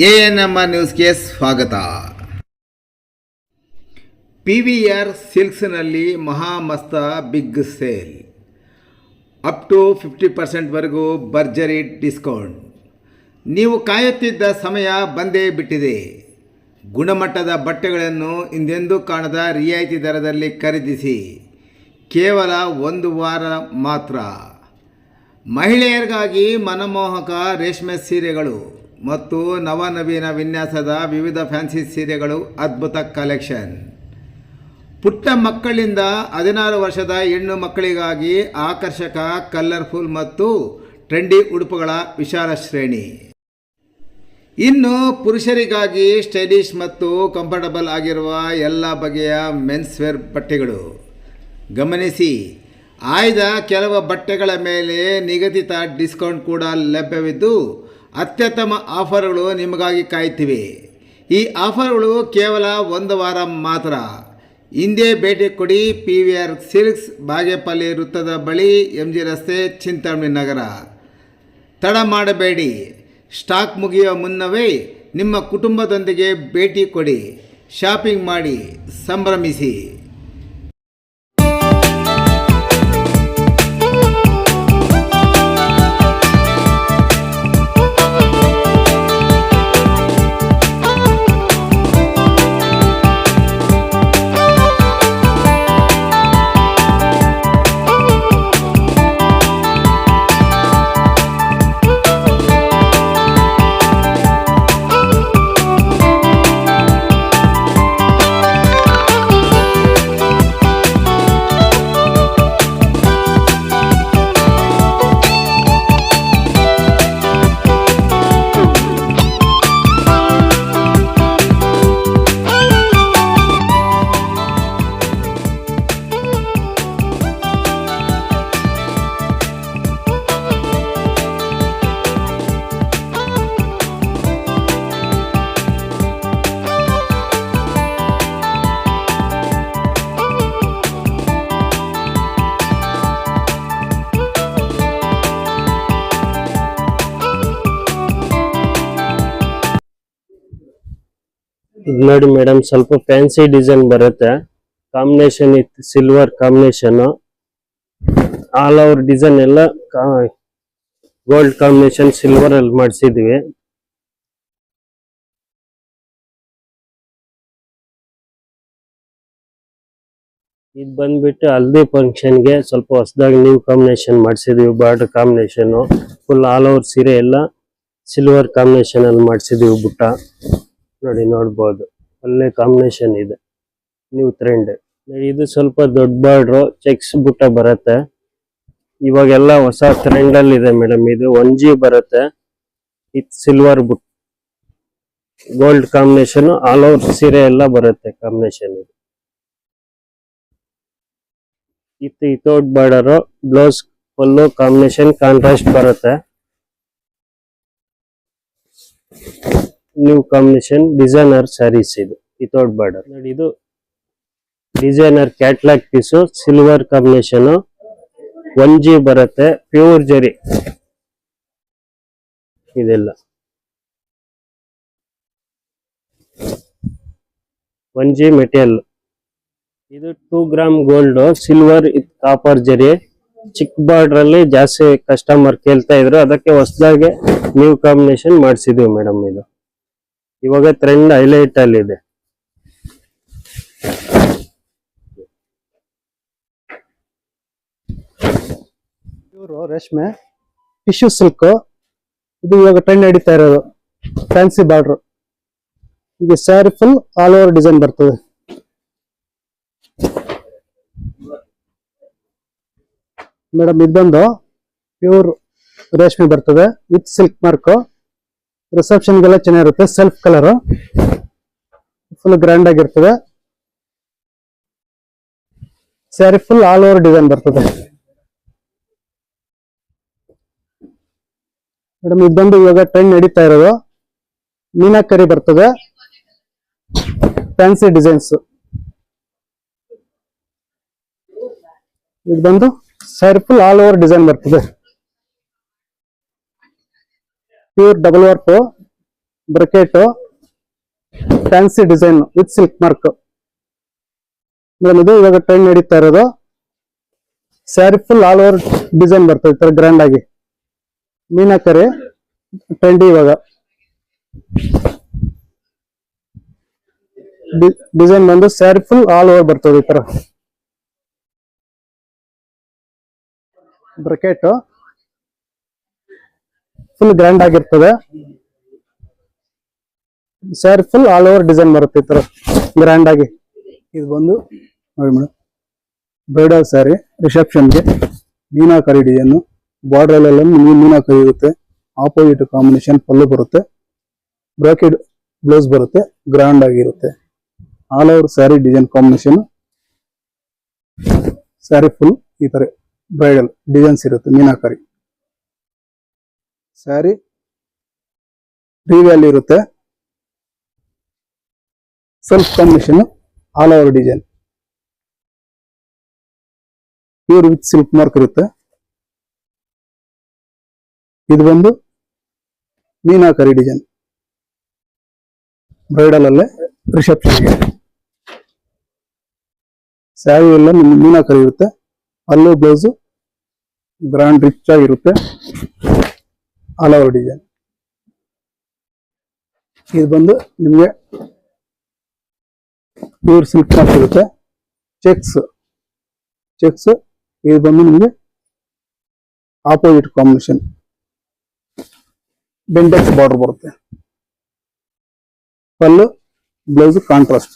ANMR ನ್ಯೂಸ್ಗೆ ಸ್ವಾಗತ. PVR ಸಿಲ್ಕ್ಸ್ನಲ್ಲಿ ಮಹಾಮಸ್ತ ಬಿಗ್ ಸೇಲ್, ಅಪ್ ಟು 50% ಭರ್ಜರಿ ಡಿಸ್ಕೌಂಟ್. ನೀವು ಕಾಯುತ್ತಿದ್ದ ಸಮಯ ಬಂದೇ ಬಿಟ್ಟಿದೆ. ಗುಣಮಟ್ಟದ ಬಟ್ಟೆಗಳನ್ನು ಹಿಂದೆಂದೂ ಕಾಣದ ರಿಯಾಯಿತಿ ದರದಲ್ಲಿ ಖರೀದಿಸಿ. ಕೇವಲ ಒಂದು ವಾರ ಮಾತ್ರ. ಮಹಿಳೆಯರಿಗಾಗಿ ಮನಮೋಹಕ ರೇಷ್ಮೆ ಸೀರೆಗಳು ಮತ್ತು ನವನವೀನ ವಿನ್ಯಾಸದ ವಿವಿಧ ಫ್ಯಾನ್ಸಿ ಸೀರೆಗಳು, ಅದ್ಭುತ ಕಲೆಕ್ಷನ್. ಪುಟ್ಟ ಮಕ್ಕಳಿಂದ 16 ವರ್ಷದ ಹೆಣ್ಣು ಮಕ್ಕಳಿಗಾಗಿ ಆಕರ್ಷಕ, ಕಲರ್ಫುಲ್ ಮತ್ತು ಟ್ರೆಂಡಿ ಉಡುಪುಗಳ ವಿಶಾಲ ಶ್ರೇಣಿ. ಇನ್ನು ಪುರುಷರಿಗಾಗಿ ಸ್ಟೈಲಿಶ್ ಮತ್ತು ಕಂಫರ್ಟಬಲ್ ಆಗಿರುವ ಎಲ್ಲ ಬಗೆಯ ಮೆನ್ಸ್ ವೇರ್ ಬಟ್ಟೆಗಳು. ಗಮನಿಸಿ, ಆಯ್ದ ಕೆಲವು ಬಟ್ಟೆಗಳ ಮೇಲೆ ನಿಗದಿತ ಡಿಸ್ಕೌಂಟ್ ಕೂಡ ಲಭ್ಯವಿದ್ದು ಅತ್ಯುತ್ತಮ ಆಫರ್ಗಳು ನಿಮಗಾಗಿ ಕಾಯುತ್ತಿವೆ. ಈ ಆಫರ್ಗಳು ಕೇವಲ ಒಂದು ವಾರ ಮಾತ್ರ. ಹಿಂದೆ ಭೇಟಿ ಕೊಡಿ. PVR ಸಿಲ್ಕ್ಸ್, ಬಾಗೇಪಲ್ಲಿ ವೃತ್ತದ ಬಳಿ, MG ರಸ್ತೆ, ಚಿಂತಾಮಣಿ ನಗರ. ತಡ ಮಾಡಬೇಡಿ. ಸ್ಟಾಕ್ ಮುಗಿಯುವ ಮುನ್ನವೇ ನಿಮ್ಮ ಕುಟುಂಬದೊಂದಿಗೆ ಭೇಟಿ ಕೊಡಿ. ಶಾಪಿಂಗ್ ಮಾಡಿ, ಸಂಭ್ರಮಿಸಿ. ಇದು ನೋಡಿ ಮೇಡಮ್, ಸ್ವಲ್ಪ ಫ್ಯಾನ್ಸಿ ಡಿಸೈನ್ ಬರುತ್ತೆ. ಕಾಂಬಿನೇಷನ್ ಇತ್ತು, silver combination. All over design ಎಲ್ಲ ಗೋಲ್ಡ್ ಕಾಂಬಿನೇಷನ್ ಸಿಲ್ವರ್ ಅಲ್ಲಿ ಮಾಡಿಸಿದ್ವಿ. ಇದು ಬಂದ್ಬಿಟ್ಟು ಹಲ್ದಿ ಫಂಕ್ಷನ್ಗೆ ಸ್ವಲ್ಪ ಹೊಸದಾಗಿ ನ್ಯೂ ಕಾಂಬಿನೇಷನ್ ಮಾಡಿಸಿದ್ವಿ. Border combination full all over ಸೀರೆ ಎಲ್ಲ ಸಿಲ್ವರ್ ಕಾಂಬಿನೇಷನ್ ಅಲ್ಲಿ ಮಾಡಿಸಿದ್ವಿ. ಬುಟ್ಟ ನೋಡಿ, ನೋಡ್ಬೋದು, ಒಳ್ಳೆ ಕಾಂಬಿನೇಷನ್ ಇದೆ, ನ್ಯೂ ಟ್ರೆಂಡ್. ಇದು ಸ್ವಲ್ಪ ದೊಡ್ಡ ಬಾರ್ಡ್ರು ಚೆಕ್ಸ್ ಬುಟ್ಟ ಬರುತ್ತೆ. ಇವಾಗೆಲ್ಲ ಹೊಸ ಟ್ರೆಂಡ್ ಅಲ್ಲಿ ಇದೆ ಮೇಡಮ್. ಇದು 1G ಬರುತ್ತೆ. ಇದು ಸಿಲ್ವರ್ ಬುಟ್, ಗೋಲ್ಡ್ ಕಾಂಬಿನೇಷನ್, ಆಲ್ ಓವರ್ ಸೀರೆ ಎಲ್ಲ ಬರುತ್ತೆ ಕಾಂಬಿನೇಷನ್. ಇದು without border, blouse full combination contrast ಬರುತ್ತೆ. ನ್ಯೂ ಕಾಂಬಿನೇಷನ್ ಡಿಸೈನರ್ ಸ್ಯಾರೀಸ್ ಇದು, ವಿತೌಟ್ ಬಾರ್ಡರ್. ನೋಡಿ, ಇದು designer catalogue piece, silver combination, 1G ಬರುತ್ತೆ, ಪ್ಯೂರ್ ಜರಿ ಇದೆಲ್ಲ. 1G material. ಇದು 2 ಗ್ರಾಮ್ ಗೋಲ್ಡ್, ಸಿಲ್ವರ್, ಕಾಪರ್ ಜರಿ. ಚಿಕ್ಕ ಬಾರ್ಡರ್ ಅಲ್ಲಿ ಜಾಸ್ತಿ ಕಸ್ಟಮರ್ ಕೇಳ್ತಾ ಇದ್ರು, ಅದಕ್ಕೆ ಹೊಸದಾಗಿ ನ್ಯೂ ಕಾಂಬಿನೇಷನ್ ಮಾಡಿಸಿದ್ವಿ ಮೇಡಮ್. ಇದು ಇವಾಗ ಟ್ರೆಂಡ್ ಹೈಲೈಟ್ ಅಲ್ಲಿ ಇದೆ. ರೇಷ್ಮೆ ಟಿಶ್ಯೂ ಸಿಲ್ಕ್, ಇದು ಇವಾಗ ಟ್ರೆಂಡ್ ನಡೀತಾ ಇರೋದು. ಫ್ಯಾನ್ಸಿ ಬಾರ್ಡರ್, ಇದು sari full all over design ಬರ್ತದೆ. ಮೇಡಮ್, ಇದು ಬಂದು ಪ್ಯೂರ್ ರೇಷ್ಮೆ ಬರ್ತದೆ ವಿತ್ ಸಿಲ್ಕ್ ಮಾರ್ಕ್. ರಿಸೆಪ್ಷನ್ಗೆಲ್ಲ ಚೆನ್ನಾಗಿರುತ್ತೆ. ಸೆಲ್ಫ್ ಕಲರ್, ಫುಲ್ ಗ್ರ್ಯಾಂಡ್ ಆಗಿರ್ತದೆ. Sari full all over design ಬರ್ತದೆ. ಮೇಡಮ್, ಇದು ಬಂದು ಇವಾಗ ಟ್ರೆಂಡ್ ನಡೀತಾ ಇರೋದು. ಮೀನಾಕರಿ ಬರ್ತದೆ, ಫ್ಯಾನ್ಸಿ ಡಿಸೈನ್ಸ್. ಇದು ಬಂದು sari full all over design ಬರ್ತದೆ. Pure double work bracket fancy design with silk mark. Madam ಇದು ಇವಾಗ ಟ್ರೆಂಡ್ ನಡೀತಾ ಇರೋದು. Sari full all over design ಬರ್ತದೆ ಈ ತರ ಗ್ರ್ಯಾಂಡ್ ಆಗಿ. ಮೀನಾಕರಿ ಟ್ರೆಂಡಿ ಇವಾಗ. ಡಿಸೈನ್ ಬಂದು ಸ್ಯಾರಿ ಫುಲ್ ಆಲ್ ಓವರ್ ಬರ್ತದೆ ಈ ತರ. ಬ್ರಕೆಟ್ ಫುಲ್ ಗ್ರ್ಯಾಂಡ್ ಆಗಿರ್ತದೆ. Sari full all over design ಬರುತ್ತೆ ಈ ತರ ಗ್ರ್ಯಾಂಡ್ ಆಗಿ. ಇದು ಬಂದು ನೋಡಿ ಮೇಡಮ್, ಬ್ರೈಡಲ್ ಸ್ಯಾರಿ ರಿಸೆಪ್ಷನ್ಗೆ ಮೀನಾಕರಿ ಡಿಸೈನ್. ಬಾರ್ಡರ್ ಎಲ್ಲ ಮೀನಾಕರಿ ಇರುತ್ತೆ. ಆಪೋಸಿಟ್ ಕಾಂಬಿನೇಷನ್ ಪಲ್ಲು ಬರುತ್ತೆ. ಬ್ರಾಕೆಟ್ ಬ್ಲೌಸ್ ಬರುತ್ತೆ. ಗ್ರ್ಯಾಂಡ್ ಆಗಿರುತ್ತೆ. All over sari design combination. Sari full ಈ ತರ ಬ್ರೈಡಲ್ ಡಿಸೈನ್ಸ್ ಇರುತ್ತೆ ಮೀನಾಕರಿ. ಸ್ಯಾರಿ ರಿವ್ಯಾಲಿ ಇರುತ್ತೆ. Self combination all over design. Pure with silk mark ಇರುತ್ತೆ. ಇದು ಬಂದು ಮೀನಾಕರಿ ಡಿಸೈನ್ ಬ್ರೈಡಲ್ ಅಲ್ಲೇ ರಿಸೆಪ್ಷನ್. ಸ್ಯಾರಿ ಎಲ್ಲ ಮೀನಾಕರಿ ಇರುತ್ತೆ. ಅಲ್ಲೂ ಬ್ಲೌಸ್ ಗ್ರ್ಯಾಂಡ್ ರಿಚ್ ಆಗಿರುತ್ತೆ. All over design. ಇದು ಬಂದು ನಿಮಗೆ ಪ್ಯೂರ್ ಸಿಲ್ಕ್ ಮಾರ್ಕ್ ಇರುತ್ತೆ. ಚೆಕ್ಸ್ ಇದು ಬಂದು ನಿಮಗೆ ಆಪೋಸಿಟ್ ಕಾಂಬಿನೇಷನ್ ಬೆಂಟೆಕ್ಸ್ ಬಾರ್ಡರ್ ಬರುತ್ತೆ. Pallu blouse contrast.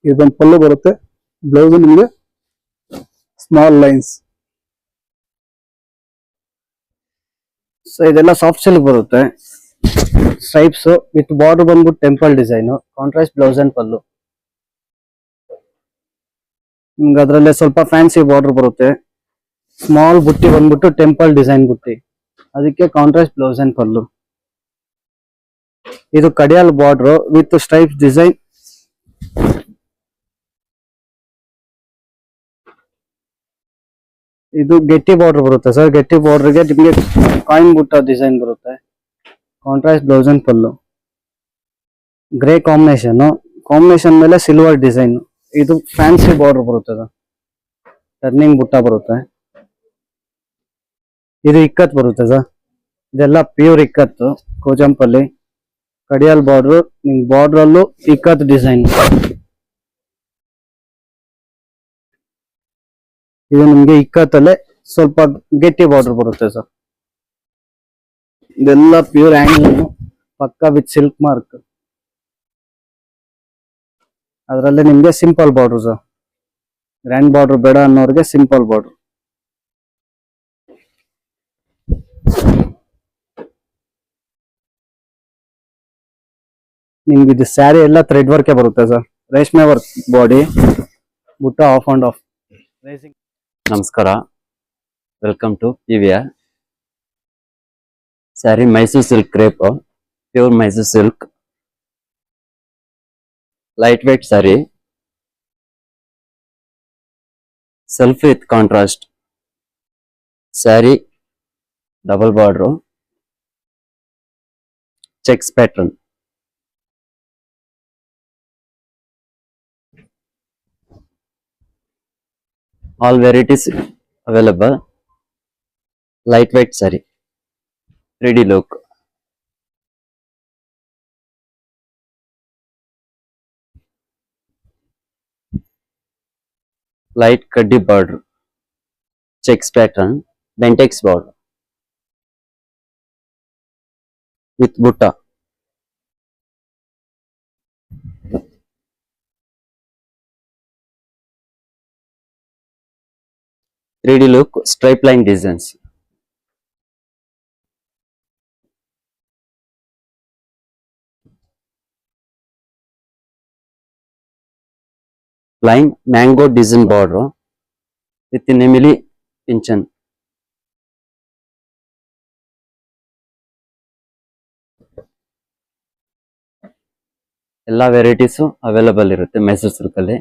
ಇದೊಂದು ಪಲ್ಲು ಬರುತ್ತೆ. ಬ್ಲೌಸ್ ನಿಮಗೆ ಸ್ಮಾಲ್ ಲೈನ್ಸ್. ಸೊ ಇದೆಲ್ಲ ಸಾಫ್ಟ್ ಸಿಲ್ಕ್ ಬರುತ್ತೆ. ಸ್ಟ್ರೈಪ್ಸ್ ವಿತ್ ಬಾರ್ಡರ್ ಬಂದ್ಬಿಟ್ಟು temple design, contrast blouse and pallu. ನಿಮ್ಗೆ ಅದರಲ್ಲೇ ಸ್ವಲ್ಪ ಫ್ಯಾನ್ಸಿ ಬಾರ್ಡರ್ ಬರುತ್ತೆ. ಸ್ಮಾಲ್ ಬುಟ್ಟಿ ಬಂದ್ಬಿಟ್ಟು ಟೆಂಪಲ್ ಡಿಸೈನ್ ಬುಟ್ಟಿ, ಅದಕ್ಕೆ ಕಾಂಟ್ರಾಸ್ಟ್ ಬ್ಲೌಸ್ ಅಂಡ್ ಪಲ್ಲು. ಇದು ಕಡಿಯಾಲ್ ಬಾರ್ಡರ್ ವಿತ್ ಸ್ಟ್ರೈಪ್ಸ್ ಡಿಸೈನ್. ಇದು ಗೆಟ್ಟಿ ಬಾರ್ಡರ್ ಬರುತ್ತೆ ಸರ್. ಗೆಟ್ಟಿ ಬಾರ್ಡರ್ಗೆ ನಿಮಗೆ ಕಾಯಿನ್ ಬುಟ್ಟ ಡಿಸೈನ್ ಬರುತ್ತೆ. Contrast blouse and pallu. Grey combination ಮೇಲೆ ಸಿಲ್ವರ್ ಡಿಸೈನ್. ಇದು ಫ್ಯಾನ್ಸಿ ಬಾರ್ಡರ್ ಬರುತ್ತೆ. ಟರ್ನಿಂಗ್ ಬುಟ್ಟ ಬರುತ್ತೆ. ಇದು ಇಕ್ಕತ್ ಬರುತ್ತೆ ಸರ್. ಇದೆಲ್ಲ ಪ್ಯೂರ್ ಇಕ್ಕತ್ತು ಕೋಜಂಪಲ್ಲಿ. ಕಡಿಯಾಲ್ ಬಾರ್ಡರ್, ನಿಮ್ಗೆ ಬಾರ್ಡರ್ ಅಲ್ಲೂ ಇಕ್ಕತ್ ಡಿಸೈನ್. ಇದು ನಿಮ್ಗೆ ಇಕ್ಕತ್ತಲ್ಲೇ ಸ್ವಲ್ಪ ಗೆಟ್ಟಿ ಬಾರ್ಡರ್ ಬರುತ್ತೆ ಸರ್. ಇದೆಲ್ಲ ಪ್ಯೂರ್ ಹ್ಯಾಂಡ್ ಪಕ್ಕ ವಿತ್ ಸಿಲ್ಕ್ ಮಾರ್ಕ್. ಅದರಲ್ಲೇ ನಿಮ್ಗೆ simple border sir. Grand border ಬೇಡ ಅನ್ನೋರಿಗೆ ಸಿಂಪಲ್ ಬಾರ್ಡರ್. ನಿಮ್ಗೆ ಇದು ಸ್ಯಾರಿ ಎಲ್ಲ ಥ್ರೆಡ್ ವರ್ಕ್ ಬರುತ್ತೆ ಸರ್. ರೇಷ್ಮೆ ವರ್ಕ್ ಬಾಡಿ, ಬುಟ್ಟ ಆಫ್ ಅಂಡ್ ಆಫ್. ನಮಸ್ಕಾರ, welcome to PVR. Sari Mysuru silk crepe, pure Mysuru silk, light weight sari, self with contrast sari, double border, checks pattern. All varieties available. Lightweight saree, 3D look. Light kaddi border, checks pattern, bentex border with butta. Three D look, stripe line designs. Line mango design border with Nemili Pinchan. ಎಲ್ಲ varieties available ಇರುತ್ತೆ ಮೈಸೂರು ಸಿಲ್ಕಲ್ಲಿ.